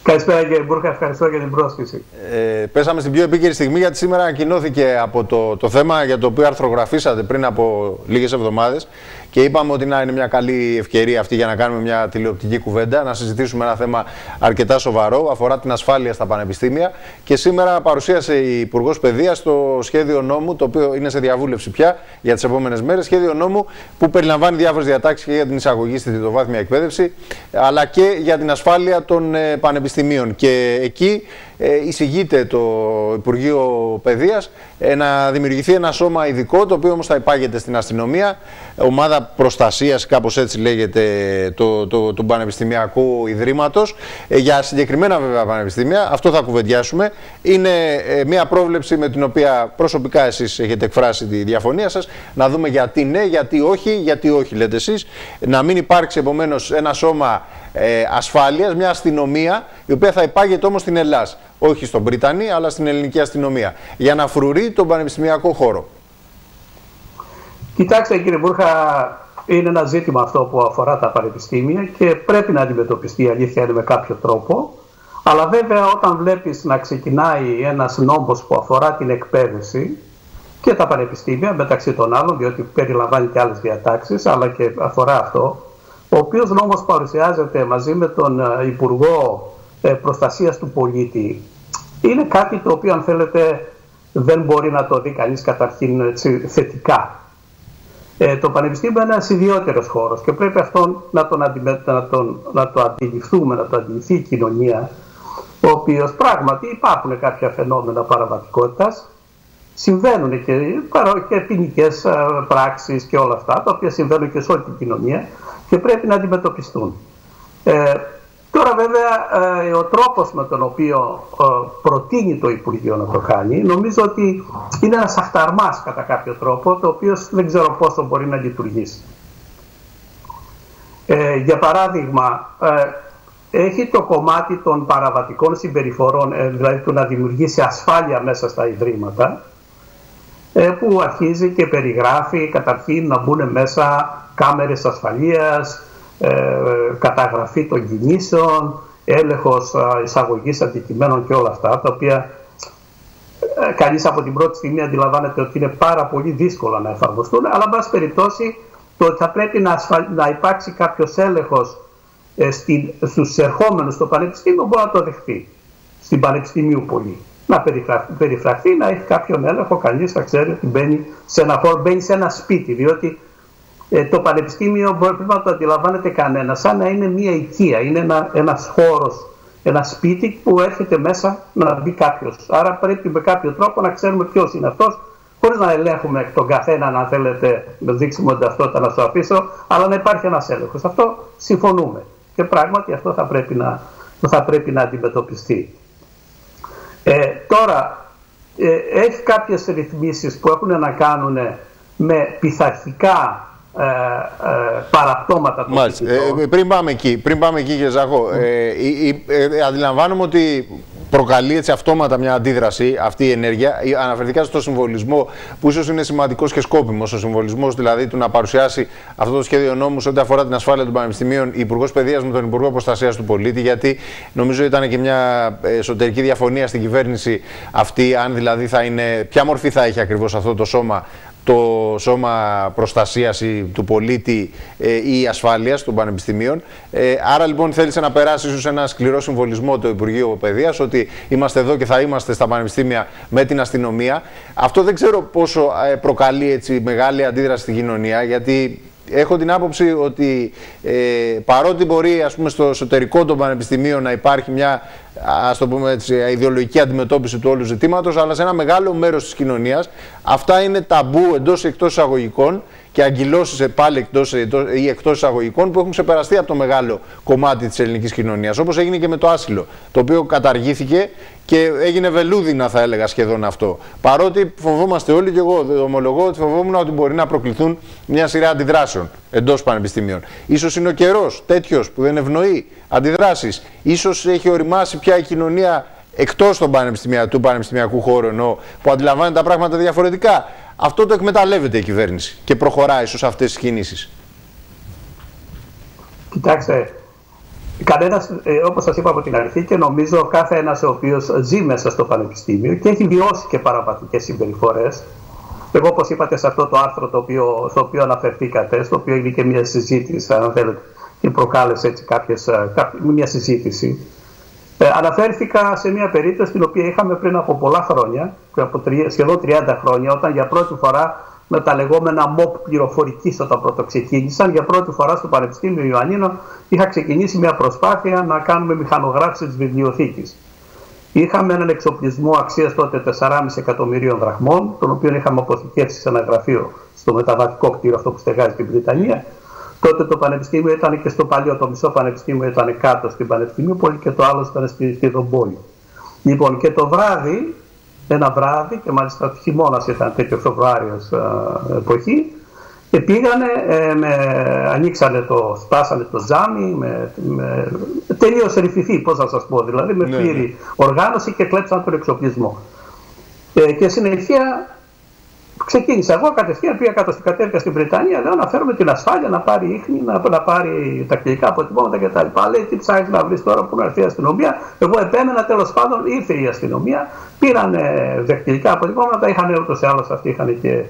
Καλησπέρα κύριε Μπούρκα, ευχαριστώ για την πρόσκληση. Πέσαμε στην πιο επίκαιρη στιγμή, γιατί σήμερα ανακοινώθηκε από το θέμα για το οποίο αρθρογραφήσατε πριν από λίγες εβδομάδες και είπαμε ότι είναι μια καλή ευκαιρία αυτή για να κάνουμε μια τηλεοπτική κουβέντα, να συζητήσουμε ένα θέμα αρκετά σοβαρό, αφορά την ασφάλεια στα πανεπιστήμια. Και σήμερα παρουσίασε η Υπουργός Παιδείας το σχέδιο νόμου, το οποίο είναι σε διαβούλευση πια για τις επόμενες μέρες. Σχέδιο νόμου που περιλαμβάνει διάφορες διατάξεις και για την εισαγωγή στη τριτοβάθμια εκπαίδευση, αλλά και για την ασφάλεια των πανεπιστημίων. Και εκεί εισηγείται το Υπουργείο Παιδείας να δημιουργηθεί ένα σώμα ειδικό, το οποίο όμως θα υπάγεται στην αστυνομία, ομάδα προστασίας, κάπως έτσι λέγεται, του Πανεπιστημιακού Ιδρύματος, για συγκεκριμένα βέβαια πανεπιστήμια. Αυτό θα κουβεντιάσουμε. Είναι μια πρόβλεψη με την οποία προσωπικά εσείς έχετε εκφράσει τη διαφωνία σας. Να δούμε γιατί ναι, γιατί όχι λέτε εσείς. Να μην υπάρξει επομένως ένα σώμα ασφάλειας, μια αστυνομία η οποία θα υπάγεται όμως στην Ελλάδα, όχι στον Βρυτανή αλλά στην ελληνική αστυνομία, για να φρουρεί τον πανεπιστημιακό χώρο. Κοιτάξτε κύριε Μπούρχα, είναι ένα ζήτημα αυτό που αφορά τα πανεπιστήμια και πρέπει να αντιμετωπιστεί, η αλήθεια είναι, με κάποιο τρόπο. Αλλά βέβαια όταν βλέπεις να ξεκινάει ένας νόμος που αφορά την εκπαίδευση και τα πανεπιστήμια μεταξύ των άλλων, διότι περιλαμβάνει και άλλες διατάξεις, αλλά και αφορά αυτό, ο οποίος νόμος παρουσιάζεται μαζί με τον Υπουργό Προστασίας του Πολίτη, είναι κάτι το οποίο, αν θέλετε, δεν μπορεί να το δει κανείς καταρχήν έτσι, θετικά. Το πανεπιστήμιο είναι ένας ιδιαίτερος χώρος και πρέπει αυτό να το αντιληφθούμε, να το αντιληφθεί η κοινωνία, ο οποίος πράγματι υπάρχουν κάποια φαινόμενα παραβατικότητας, συμβαίνουν και ποινικές πράξεις και όλα αυτά, τα οποία συμβαίνουν και σε όλη την κοινωνία και πρέπει να αντιμετωπιστούν. Τώρα βέβαια ο τρόπος με τον οποίο προτείνει το Υπουργείο να το κάνει, νομίζω ότι είναι ένας αχταρμάς κατά κάποιο τρόπο, το οποίο δεν ξέρω πόσο μπορεί να λειτουργήσει. Για παράδειγμα, έχει το κομμάτι των παραβατικών συμπεριφορών, δηλαδή του να δημιουργήσει ασφάλεια μέσα στα ιδρύματα, που αρχίζει και περιγράφει καταρχήν να μπουν μέσα κάμερες ασφαλείας, καταγραφή των κινήσεων, έλεγχος εισαγωγής αντικειμένων και όλα αυτά, τα οποία κανείς από την πρώτη στιγμή αντιλαμβάνεται ότι είναι πάρα πολύ δύσκολα να εφαρμοστούν, αλλά εν πάση περιπτώσει το ότι θα πρέπει να υπάρξει κάποιος έλεγχος στους ερχόμενους στο πανεπιστήμιο μπορεί να το δεχτεί, στην πανεπιστημίου πολύ. Να περιφραχθεί, να έχει κάποιον έλεγχο, κανείς θα ξέρει ότι μπαίνει σε ένα χώρο, μπαίνει σε ένα σπίτι, διότι το πανεπιστήμιο πρέπει να το αντιλαμβάνεται κανένα, σαν να είναι μια οικία, είναι ένας χώρος, ένα σπίτι που έρχεται μέσα να μπει κάποιος. Άρα πρέπει με κάποιο τρόπο να ξέρουμε ποιος είναι αυτός, χωρίς να ελέγχουμε τον καθέναν, αν θέλετε, να δείξουμε την ταυτότητα να σου αφήσω, αλλά να υπάρχει ένας έλεγχος. Αυτό συμφωνούμε. Και πράγματι αυτό θα πρέπει να αντιμετωπιστεί. Τώρα, έχει κάποιες ρυθμίσεις που έχουν να κάνουν με πειθαρχικά παραπτώματα των φοιτητών. Πριν πάμε εκεί κύριε Ζαχό, αντιλαμβάνομαι ότι προκαλεί έτσι αυτόματα μια αντίδραση αυτή η ενέργεια. Αναφερθήκα στο συμβολισμό που ίσως είναι σημαντικός και σκόπιμος, ο συμβολισμός δηλαδή του να παρουσιάσει αυτό το σχέδιο νόμου σε ό,τι αφορά την ασφάλεια των πανεπιστημίων η Υπουργός Παιδείας με τον Υπουργό Προστασίας του Πολίτη, γιατί νομίζω ήταν και μια εσωτερική διαφωνία στην κυβέρνηση αυτή, αν δηλαδή ποια μορφή θα έχει ακριβώς αυτό το σώμα, το σώμα προστασίας του πολίτη ή ασφάλειας των πανεπιστημίων. Άρα λοιπόν θέλησε να περάσει ίσως ένα σκληρό συμβολισμό το Υπουργείο Παιδείας, ότι είμαστε εδώ και θα είμαστε στα πανεπιστήμια με την αστυνομία. Αυτό δεν ξέρω πόσο προκαλεί έτσι μεγάλη αντίδραση στην κοινωνία, γιατί έχω την άποψη ότι παρότι μπορεί, ας πούμε, στο εσωτερικό των πανεπιστημίων να υπάρχει μια, ας το πούμε έτσι, ιδεολογική αντιμετώπιση του όλου ζητήματος, αλλά σε ένα μεγάλο μέρος της κοινωνίας αυτά είναι ταμπού εντός ή εκτός εισαγωγικών και αγκυλώσεις πάλι εκτός ή εκτός εισαγωγικών που έχουν ξεπεραστεί από το μεγάλο κομμάτι της ελληνικής κοινωνίας. Όπως έγινε και με το άσυλο, το οποίο καταργήθηκε και έγινε βελούδινα, θα έλεγα, σχεδόν αυτό. Παρότι φοβόμαστε όλοι, και εγώ ομολογώ ότι φοβόμουν ότι μπορεί να προκληθούν μια σειρά αντιδράσεων εντός πανεπιστημίων. Ίσως είναι ο καιρός τέτοιος που δεν ευνοεί αντιδράσεις. Ίσως έχει οριμάσει πια η κοινωνία εκτός του πανεπιστημιακού χώρου, ενώ που αντιλαμβάνεται τα πράγματα διαφορετικά. Αυτό το εκμεταλλεύεται η κυβέρνηση και προχωράει ίσως αυτές τις κινήσεις. Κοιτάξτε, Κανένας, όπως σας είπα από την αρχή, και νομίζω κάθε ένας ο οποίος ζει μέσα στο πανεπιστήμιο και έχει βιώσει και παραβατικές συμπεριφορές. Εγώ, όπως είπατε, σε αυτό το άρθρο στο οποίο αναφερθήκατε, στο οποίο έγινε και μια συζήτηση, αν θέλετε, και προκάλεσε έτσι μια συζήτηση, αναφέρθηκα σε μια περίπτωση την οποία είχαμε πριν από πολλά χρόνια, σχεδόν 30 χρόνια, όταν για πρώτη φορά με τα λεγόμενα MOP πληροφορικής, όταν πρώτο ξεκίνησαν, για πρώτη φορά στο Πανεπιστήμιο Ιωαννίνων είχα ξεκινήσει μια προσπάθεια να κάνουμε μηχανογράφηση της βιβλιοθήκης. Είχαμε έναν εξοπλισμό αξίας τότε 4,5 εκατομμυρίων δραχμών, τον οποίο είχαμε αποθηκεύσει σε ένα γραφείο στο μεταβατικό κτίριο, αυτό που στεγάζει στην Βρυτανία. Τότε το πανεπιστήμιο ήταν και στο παλιό, το μισό πανεπιστήμιο ήταν κάτω στην Πανεπιστημίου και το άλλο ήταν στη Δομπόλη. Λοιπόν, και το βράδυ, ένα βράδυ, και μάλιστα χειμώνας ήταν τέτοιο Φεβρουάριος εποχή, και πήγανε, σπάσανε το τζάμι, τελείως ρηφηθεί, πώς να σας πω, δηλαδή με πλήρη οργάνωση, και κλέψαν τον εξοπλισμό. Και συνεχεία ξεκίνησα εγώ κατευθείαν, πήγα κατευθείαν στην Βρετανία, λέω να φέρουμε την ασφάλεια, να πάρει ίχνη, να πάρει τακτικά αποτυπώματα κτλ. Λέει, τι ψάχνεις να βρεις τώρα που να έρθει η αστυνομία? Εγώ επέμενα, τέλος πάντων ήρθε η αστυνομία, πήραν δακτυλικά αποτυπώματα, είχαν ούτως ή άλλως αυτοί είχαν και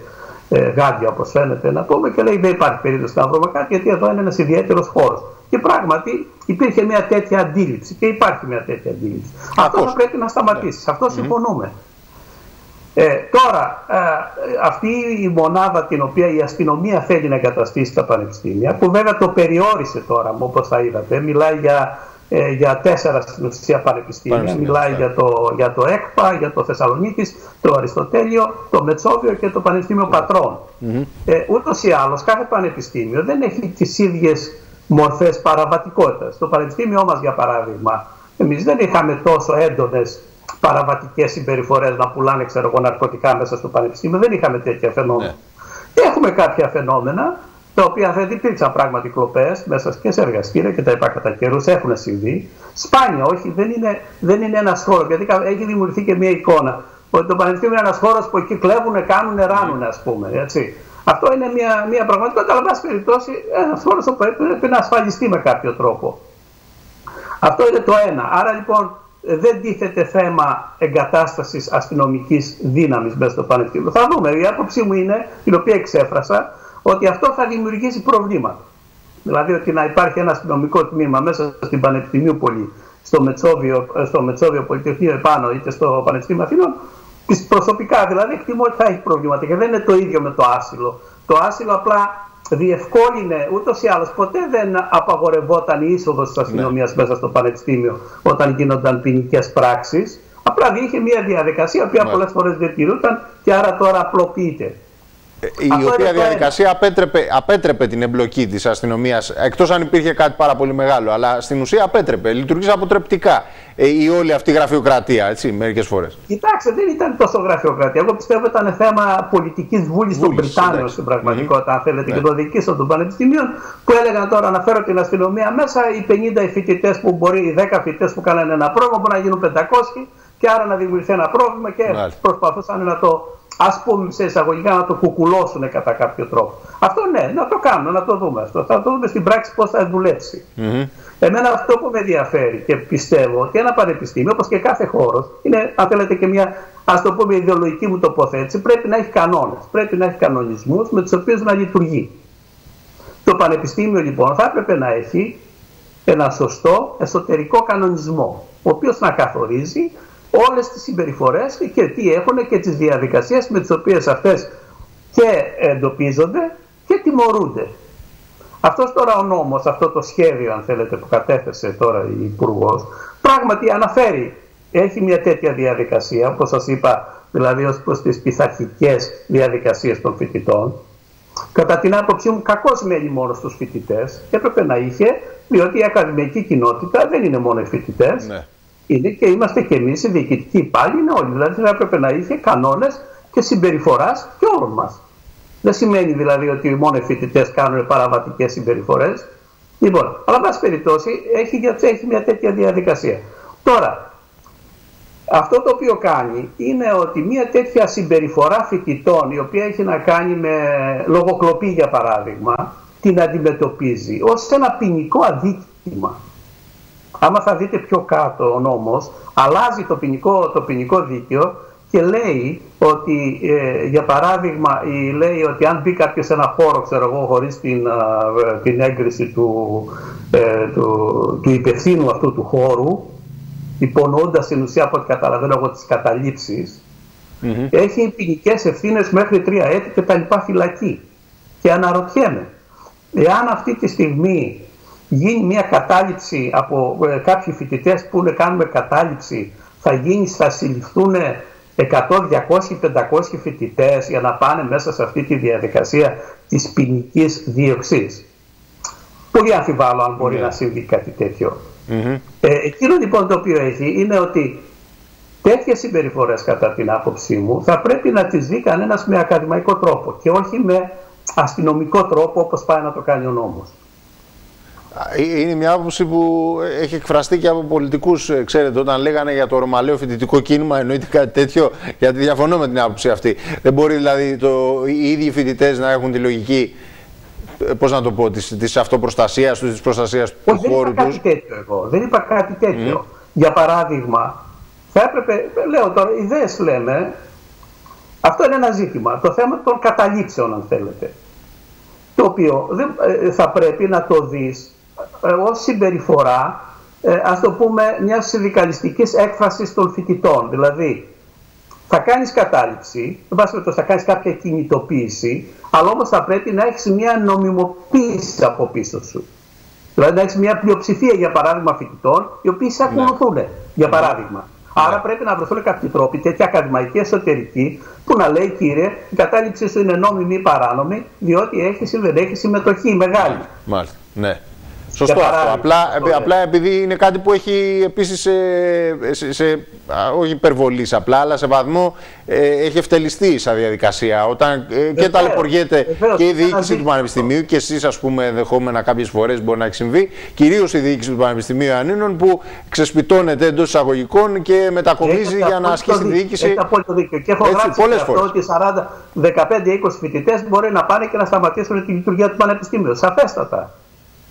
γάντια, όπως φαίνεται να πούμε, και λέει δεν υπάρχει περίπτωση να βρούμε κάτι, γιατί εδώ είναι ένας ιδιαίτερος χώρος. Και πράγματι υπήρχε μια τέτοια αντίληψη και υπάρχει μια τέτοια αντίληψη. Αυτό θα πρέπει να σταματήσει, σε αυτό συμφωνούμε. Τώρα, αυτή η μονάδα την οποία η αστυνομία θέλει να εγκαταστήσει στα πανεπιστήμια, που βέβαια το περιόρισε τώρα, όπως θα είδατε, μιλάει για 4 στην ουσία πανεπιστήμια, μιλάει για το ΕΚΠΑ, για το Θεσσαλονίκης, το Αριστοτέλειο, το Μετσόβιο και το Πανεπιστήμιο Πατρών. Ούτως ή άλλως κάθε πανεπιστήμιο δεν έχει τις ίδιες μορφές παραβατικότητας. Το πανεπιστήμιό μας, για παράδειγμα, εμείς δεν είχαμε τόσο έντονες παραβατικές συμπεριφορές να πουλάνε ναρκωτικά μέσα στο πανεπιστήμιο, δεν είχαμε τέτοια φαινόμενα. Έχουμε κάποια φαινόμενα τα οποία δεν υπήρξαν πράγματι κλοπές μέσα και σε εργαστήρια και τα είπα κατά καιρούς, έχουν συμβεί. Σπάνια, όχι, δεν είναι ένας χώρος, γιατί έχει δημιουργηθεί και μια εικόνα ότι το πανεπιστήμιο είναι ένας χώρος που εκεί κλέβουν, κάνουν, ράνουν, ας πούμε. Έτσι. Αυτό είναι μια πραγματικότητα, αλλά εν πάση περιπτώσει ένας χώρος που πρέπει να ασφαλιστεί με κάποιο τρόπο. Αυτό είναι το ένα. Άρα λοιπόν δεν τίθεται θέμα εγκατάστασης αστυνομικής δύναμης μέσα στο πανεπιστήμιο. Θα δούμε. Η άποψή μου είναι, την οποία εξέφρασα, ότι αυτό θα δημιουργήσει προβλήματα. Δηλαδή ότι να υπάρχει ένα αστυνομικό τμήμα μέσα στην Πανεπιστημίουπολη, στο Μετσόβιο Πολυτεχνείο επάνω, είτε στο Πανεπιστήμιο Αθηνών, προσωπικά δηλαδή εκτιμώ ότι θα έχει προβλήματα. Και δεν είναι το ίδιο με το άσυλο. Το άσυλο απλά διευκόλυνε, ούτως ή άλλως ποτέ δεν απαγορευόταν η είσοδος της αστυνομίας μέσα στο πανεπιστήμιο όταν γίνονταν ποινικές πράξεις. Απλά είχε μια διαδικασία που πολλές φορές δεν τηρούταν και άρα τώρα απλοποιείται. Η οποία διαδικασία απέτρεπε την εμπλοκή της αστυνομίας, εκτός αν υπήρχε κάτι πάρα πολύ μεγάλο, αλλά στην ουσία απέτρεπε, λειτουργήσε αποτρεπτικά η όλη αυτή η γραφειοκρατία, έτσι, μερικές φορές. Κοιτάξτε, δεν ήταν τόσο γραφειοκρατία. Εγώ πιστεύω ότι ήταν θέμα πολιτικής βούλης των Βρυτάνων στην πραγματικότητα, αν θέλετε, και των διοικήσεων των πανεπιστημίων, που έλεγαν τώρα να φέρω την αστυνομία μέσα, οι 50 φοιτητές που μπορεί, οι 10 φοιτητές που κάνανε ένα πρόβλημα, μπορεί να γίνουν 500, και άρα να δημιουργηθεί ένα πρόβλημα και προσπαθούσαν να το, ας πούμε σε εισαγωγικά, να το κουκουλώσουν κατά κάποιο τρόπο. Αυτό ναι, να το κάνουμε, να το δούμε αυτό. Θα το δούμε στην πράξη πώς θα δουλέψει. Εμένα αυτό που με ενδιαφέρει και πιστεύω ότι ένα πανεπιστήμιο, όπως και κάθε χώρος, είναι, αν θέλετε, και μια, ας το πούμε, ιδεολογική μου τοποθέτηση, πρέπει να έχει κανόνες, πρέπει να έχει κανονισμούς με τους οποίους να λειτουργεί. Το πανεπιστήμιο λοιπόν θα έπρεπε να έχει ένα σωστό εσωτερικό κανονισμό, ο οποίος να καθορίζει όλες τις συμπεριφορές και τι έχουν και τις διαδικασίες με τις οποίες αυτές και εντοπίζονται και τιμωρούνται. Αυτός τώρα ο νόμος, αυτό το σχέδιο, αν θέλετε, που κατέθεσε τώρα η Υπουργός, πράγματι αναφέρει, έχει μια τέτοια διαδικασία, όπως σας είπα, δηλαδή ως προς τις πειθαρχικές διαδικασίες των φοιτητών. Κατά την άποψή μου, κακώς μένει μόνο στους φοιτητές, έπρεπε να είχε, διότι η ακαδημαϊκή κοινότητα δεν είναι μόνο οι φοιτητές. Ναι. Είναι και είμαστε και εμείς οι διοικητικοί υπάλληλοι, είναι όλοι. Δηλαδή θα έπρεπε να είχε κανόνες και συμπεριφοράς και όλων μας. Δεν σημαίνει δηλαδή ότι μόνο οι φοιτητές κάνουν παραβατικές συμπεριφορές. Λοιπόν, αλλά βάση περιπτώσει έχει μια τέτοια διαδικασία. Τώρα, αυτό το οποίο κάνει είναι ότι μια τέτοια συμπεριφορά φοιτητών, η οποία έχει να κάνει με λογοκλοπή για παράδειγμα, την αντιμετωπίζει ως ένα ποινικό αδίκημα. άμα θα δείτε πιο κάτω ο νόμος, αλλάζει το ποινικό δίκαιο και λέει ότι, για παράδειγμα, λέει ότι αν μπει κάποιος σε ένα χώρο, ξέρω εγώ, χωρίς την έγκριση του υπευθύνου αυτού του χώρου, υπονοώντας στην ουσία, από ό,τι καταλαβαίνω εγώ, τις καταλήψεις, έχει ποινικές ευθύνες μέχρι 3 έτη και τα λοιπά φυλακή. Και αναρωτιέμαι, εάν αυτή τη στιγμή γίνει μια κατάληψη από κάποιοι φοιτητές που κάνουμε κατάληψη, θα συλληφθούν 100, 200, 500 φοιτητές για να πάνε μέσα σε αυτή τη διαδικασία της ποινικής δίωξης. Πολύ αμφιβάλλω αν μπορεί να συμβεί κάτι τέτοιο. Εκείνο λοιπόν το οποίο έχει είναι ότι τέτοιες συμπεριφορές, κατά την άποψή μου, θα πρέπει να τις δει κανένας με ακαδημαϊκό τρόπο και όχι με αστυνομικό τρόπο όπως πάει να το κάνει ο νόμος. Είναι μια άποψη που έχει εκφραστεί και από πολιτικούς, ξέρετε, όταν λέγανε για το ρωμαλαίο φοιτητικό κίνημα, εννοείται κάτι τέτοιο, γιατί διαφωνώ με την άποψη αυτή. Δεν μπορεί δηλαδή οι ίδιοι φοιτητές να έχουν τη λογική, πώς να το πω, της αυτοπροστασίας τους, της προστασίας του χώρου τους. Δεν είπα κάτι τέτοιο. Για παράδειγμα, θα έπρεπε, λέω τώρα, ιδέες λέμε, αυτό είναι ένα ζήτημα, το θέμα των καταλήψεων, αν θέλετε, το οποίο θα πρέπει να το δεις ως συμπεριφορά, ας το πούμε, μιας συνδικαλιστικής έκφρασης των φοιτητών. Δηλαδή, θα κάνεις κατάληψη, θα κάνεις κάποια κινητοποίηση, αλλά όμως θα πρέπει να έχεις μια νομιμοποίηση από πίσω σου. Δηλαδή να έχεις μια πλειοψηφία, για παράδειγμα, φοιτητών, οι οποίοι σε ακολουθούν, για παράδειγμα. Άρα πρέπει να βρεθούν κάποιοι τρόποι, τέτοια ακαδημαϊκή εσωτερική, που να λέει, κύριε, η κατάληψή σου είναι νόμιμη ή παράνομη, διότι έχεις ή δεν έχεις συμμετοχή μεγάλη. Μάλιστα, ναι. Σωστό αυτό. Απλά επειδή είναι κάτι που έχει επίσης όχι υπερβολής απλά, αλλά σε βαθμό έχει ευτελιστεί σαν διαδικασία. Όταν και ταλαιπωριέται και η διοίκηση του Πανεπιστημίου, και εσείς, ας πούμε, ενδεχόμενα κάποιες φορές μπορεί να έχει συμβεί, κυρίως η διοίκηση του Πανεπιστημίου Ιωαννίνων, που ξεσπιτώνεται εντός εισαγωγικών και μετακομίζει για να ασκήσει τη διοίκηση. Έχει απόλυτο δίκιο. Και έχω γράψει αυτό ότι 15-20 φοιτητές μπορεί να πάνε και να σταματήσουν τη λειτουργία του Πανεπιστημίου. Σαφέστατα.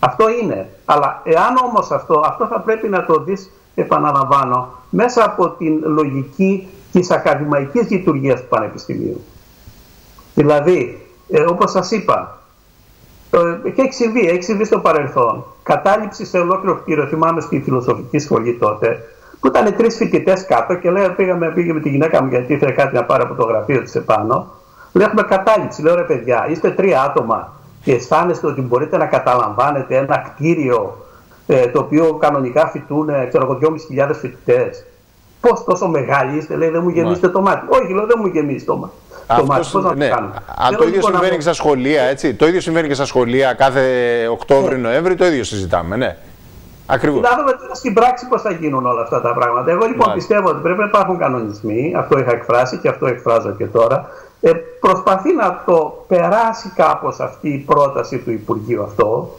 Αυτό είναι. Αλλά εάν όμως αυτό θα πρέπει να το δεις, επαναλαμβάνω, μέσα από την λογική της ακαδημαϊκής λειτουργίας του Πανεπιστημίου. Δηλαδή, όπως σας είπα, και έχει συμβεί στο παρελθόν, κατάληψη σε ολόκληρο κτίριο. Θυμάμαι στη φιλοσοφική σχολή τότε, που ήταν 3 φοιτητές κάτω και πήγε με τη γυναίκα μου, γιατί ήθελε κάτι να πάρει από το γραφείο της επάνω. Λέει, έχουμε κατάληψη. Λέω, ρε παιδιά, είστε 3 άτομα και αισθάνεστε ότι μπορείτε να καταλαμβάνετε ένα κτίριο το οποίο κανονικά φοιτούν 2.500 φοιτητές. Πώς τόσο μεγάλοι είστε? Λέει, δεν μου γεμίσετε το μάτι. Όχι, λέω, δεν μου γεμίσει το μάτι. Το ίδιο συμβαίνει και στα σχολεία, έτσι. Το ίδιο συμβαίνει και στα σχολεία κάθε Οκτώβρη-Νοέμβρη, το ίδιο συζητάμε, ναι. Ακριβώς. Να δούμε τώρα στην πράξη πώς θα γίνουν όλα αυτά τα πράγματα. Εγώ λοιπόν πιστεύω ότι πρέπει να υπάρχουν κανονισμοί, αυτό είχα εκφράσει και αυτό εκφράζω και τώρα. Προσπαθεί να το περάσει κάπως αυτή η πρόταση του Υπουργείου αυτό,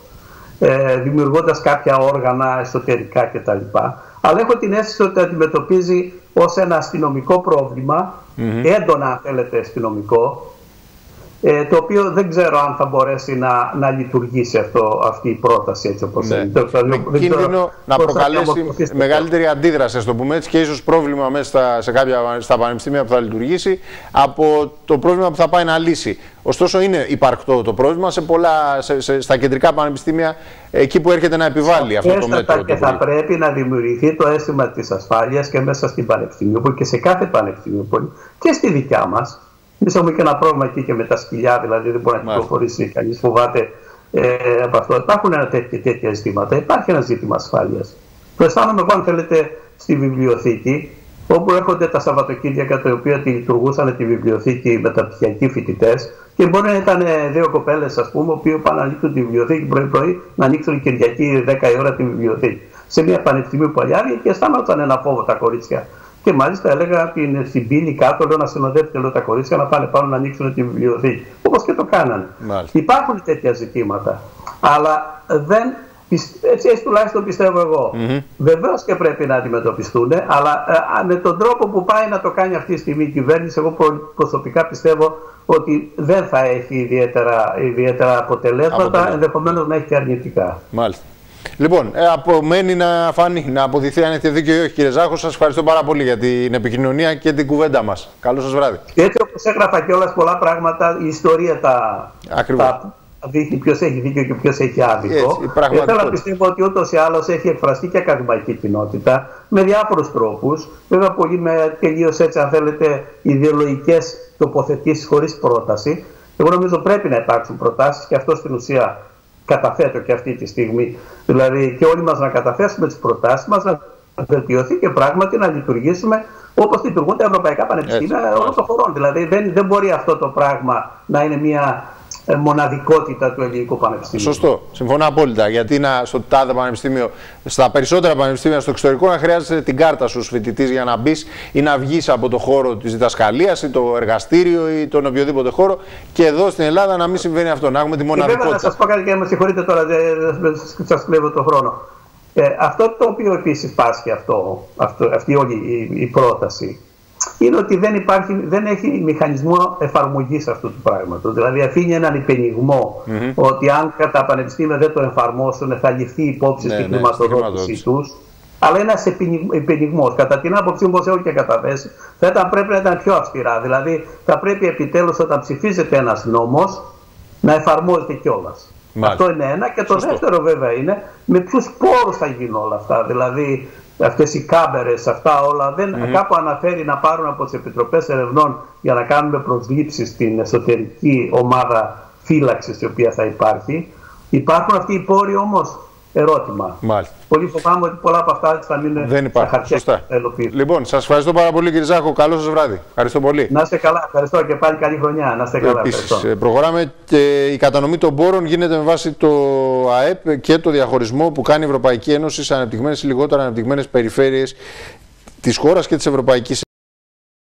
δημιουργώντας κάποια όργανα εσωτερικά κτλ. Αλλά έχω την αίσθηση ότι το αντιμετωπίζει ως ένα αστυνομικό πρόβλημα, έντονα αν θέλετε αστυνομικό, το οποίο δεν ξέρω αν θα μπορέσει να λειτουργήσει αυτή η πρόταση έτσι όπως είναι. Με κίνδυνο να προκαλέσει μεγαλύτερη αντίδραση, ας το πούμε έτσι, και ίσως πρόβλημα μέσα στα πανεπιστήμια που θα λειτουργήσει από το πρόβλημα που θα πάει να λύσει. Ωστόσο είναι υπαρκτό το πρόβλημα στα κεντρικά πανεπιστήμια, εκεί που έρχεται να επιβάλλει αυτό το μέτρο. Και θα πρέπει να δημιουργηθεί το αίσθημα της ασφάλειας και μέσα στην Πανεπιστημίου και σε κάθε πανεπιστήμιο και στη δικιά μας. Εμείς έχουμε και ένα πρόβλημα εκεί και με τα σκυλιά, δηλαδή δεν μπορεί να κυκλοφορήσει κανείς, φοβάται από αυτό. Υπάρχουν τέτοια ζητήματα. Υπάρχει ένα ζήτημα ασφάλειας. Το αισθάνομαι εγώ, αν θέλετε, στη βιβλιοθήκη, όπου έρχονται τα Σαββατοκύριακα, τα οποία τη λειτουργούσαν τη βιβλιοθήκη μεταπτυχιακοί φοιτητές, και μπορεί να ήταν 2 κοπέλες, ας πούμε, που πάνε να ανοίξουν τη βιβλιοθήκη πρωί-πρωί, να ανοίξουν Κυριακή 10 η ώρα τη βιβλιοθήκη. Σε μια πανεπιστημίου παλιά, και αισθάνονταν ένα φόβο τα κορίτσια. Και μάλιστα έλεγα στην πύλη κάτω, λέω, να συνοδεύετε τα κορίτσια να πάνε πάνω να ανοίξουν τη βιβλιοθήκη. Όπως και το κάνανε. Υπάρχουν τέτοια ζητήματα. Αλλά έτσι τουλάχιστον πιστεύω εγώ. Βεβαίως και πρέπει να αντιμετωπιστούν, αλλά με τον τρόπο που πάει να το κάνει αυτή τη στιγμή η κυβέρνηση, εγώ προσωπικά πιστεύω ότι δεν θα έχει ιδιαίτερα αποτελέσματα, ενδεχομένως να έχει και αρνητικά. Μάλιστα. Λοιπόν, απομένει να φανεί, να αποδειχθεί αν έχετε δίκιο ή όχι, κύριε Ζάχο. Σας ευχαριστώ πάρα πολύ για την επικοινωνία και την κουβέντα μας. Καλό σας βράδυ. Και έτσι όπως έγραφα κιόλας πολλά πράγματα, η ιστορία τα δείχνει ποιος έχει δίκιο και ποιος έχει άδικο. Θέλω να πιστεύω ότι ούτως ή άλλως έχει εκφραστεί και ακαδημαϊκή κοινότητα με διάφορους τρόπους. Βέβαια, πολύ με τελείως έτσι, αν θέλετε, ιδεολογικές τοποθετήσεις χωρίς πρόταση. Εγώ νομίζω πρέπει να υπάρξουν προτάσεις και αυτό στην ουσία καταθέτω και αυτή τη στιγμή. Δηλαδή, και όλοι μας να καταθέσουμε τις προτάσεις μας, να βελτιωθεί και πράγματι να λειτουργήσουμε όπως λειτουργούν τα ευρωπαϊκά πανεπιστήμια όλων των χωρών. Δηλαδή, δεν μπορεί αυτό το πράγμα να είναι μια μοναδικότητα του ελληνικού πανεπιστήμιου. Σωστό. Συμφωνώ απόλυτα. Γιατί στο τάδε πανεπιστήμιο, στα περισσότερα πανεπιστήμια στο εξωτερικό, να χρειάζεται την κάρτα σου ως φοιτητής για να μπεις ή να βγεις από το χώρο της διδασκαλίας ή το εργαστήριο ή τον οποιοδήποτε χώρο. Και εδώ στην Ελλάδα να μην συμβαίνει αυτό. Να έχουμε τη μοναδικότητα. Βέβαια, να σας πω κάτι και με συγχωρείτε τώρα, σας κλέβω τον χρόνο. Αυτό το οποίο επίσης πάσχει αυτή όλη η πρόταση είναι ότι δεν έχει μηχανισμό εφαρμογής αυτού του πράγματος. Δηλαδή αφήνει έναν υπενιγμό ότι αν τα πανεπιστήμια δεν το εφαρμόσουν θα ληφθεί υπόψη στη χρηματοδότησή τους. Αλλά ένας υπενιγμός, κατά την άποψή μου, όπως έχω και καταθέσει, πρέπει να ήταν πιο αυστηρά. Δηλαδή θα πρέπει επιτέλους όταν ψηφίζεται ένας νόμος να εφαρμόζεται κιόλας. Αυτό είναι ένα. Και το δεύτερο βέβαια είναι με ποιους πόρους θα γίνουν όλα αυτά. Δηλαδή αυτές οι κάμπερες, αυτά όλα, κάπου αναφέρει να πάρουν από τις επιτροπές ερευνών για να κάνουμε προσλήψεις στην εσωτερική ομάδα φύλαξης η οποία θα υπάρχει. Υπάρχουν αυτοί οι πόροι όμως? Ερώτημα. Μάλιστα. Πολύ φοβάμαι ότι πολλά από αυτά θα μείνουν στα χαρτιά. Λοιπόν, σας ευχαριστώ πάρα πολύ, κύριε Ζάχο. Καλό σας βράδυ. Ευχαριστώ πολύ. Να είστε καλά. Ευχαριστώ και πάλι καλή χρονιά. Να είστε καλά. Επίσης, προχωράμε και η κατανομή των πόρων γίνεται με βάση το ΑΕΠ και το διαχωρισμό που κάνει η Ευρωπαϊκή Ένωση σε ανεπτυγμένες ή λιγότερα ανεπτυγμένες περιφέρειες της χώρας και της Ευρωπαϊκής